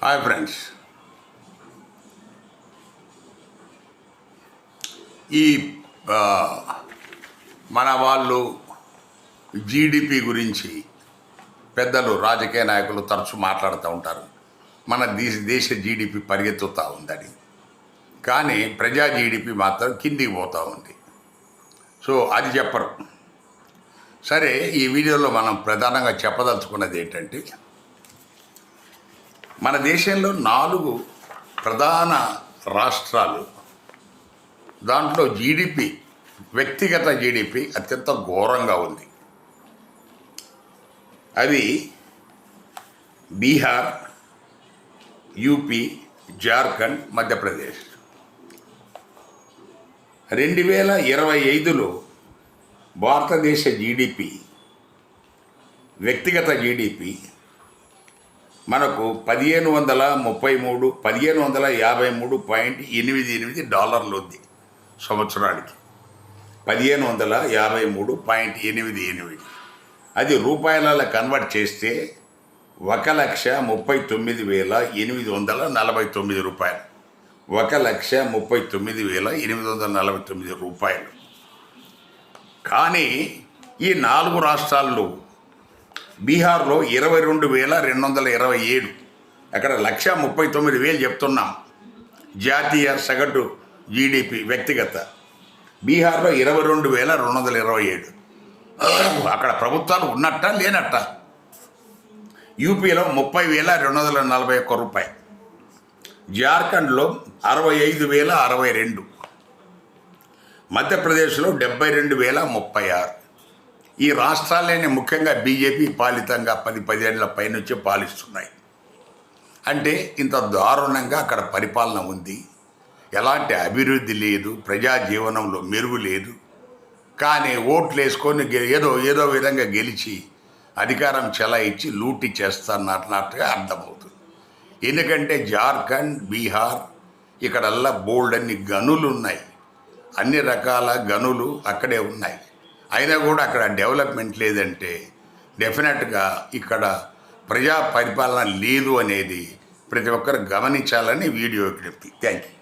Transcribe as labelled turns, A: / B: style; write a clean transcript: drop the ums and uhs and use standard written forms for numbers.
A: Hi friends, ఈ మన వాళ్ళు జీడిపి గురించి పెద్దలు రాజకీయ నాయకులు తరచు మాట్లాడుతూ ఉంటారు. మన దేశ జీడిపి పరిగెత్తుతూ ఉందని, కానీ ప్రజా జీడిపి మాత్రం కిందికి పోతూ ఉంది. సో అది చెప్పరు. సరే, ఈ వీడియోలో మనం ప్రధానంగా చెప్పదలుచుకున్నది ఏంటంటే, మన దేశంలో 4 ప్రధాన రాష్ట్రాలు, దాంట్లో జీడిపి, వ్యక్తిగత జీడిపి అత్యంత ఘోరంగా ఉంది. అవి బీహార్, యూపీ, జార్ఖండ్, మధ్యప్రదేశ్. 2025లో భారతదేశ జీడిపి, వ్యక్తిగత జీడిపి మనకు $1553.88 సంవత్సరానికి. 1553.88. అది రూపాయల కన్వర్ట్ చేస్తే 1,39,849 రూపాయలు. 1,39,849 రూపాయలు. కానీ ఈ 4 రాష్ట్రాల్లో బీహార్లో 22,227, అక్కడ 1,39,000 చెప్తున్నాం జాతీయ సగటు జీడిపి వ్యక్తిగత. బీహార్లో 22,227. అక్కడ ప్రభుత్వాలు ఉన్నట్ట లేనట్ట. యూపీలో 30,241 రూపాయలు. జార్ఖండ్లో 65,062. మధ్యప్రదేశ్లో 72,036. ఈ రాష్ట్రాలనే ముఖ్యంగా బీజేపీ పాలితంగా 10 ఏళ్ల పైనుంచి పాలిస్తున్నాయి. అంటే ఇంత దారుణంగా అక్కడ పరిపాలన ఉంది. ఎలాంటి అభివృద్ధి లేదు, ప్రజా జీవనంలో మెరుగు లేదు. కానీ ఓట్లు వేసుకొని ఏదో విధంగా గెలిచి అధికారం చెలాయించి లూటీ చేస్తున్నట్టుగా అర్థమవుతుంది. ఎందుకంటే జార్ఖండ్, బీహార్ ఇక్కడల్లా బోల్డ్ అన్ని గనులు ఉన్నాయి. అన్ని రకాల గనులు అక్కడే ఉన్నాయి. అయినా కూడా అక్కడ డెవలప్మెంట్ లేదంటే డెఫినెట్గా ఇక్కడ ప్రజా పరిపాలన లేదు అనేది ప్రతి ఒక్కరు గమనించాలని వీడియో విజ్ఞప్తి. Thank you.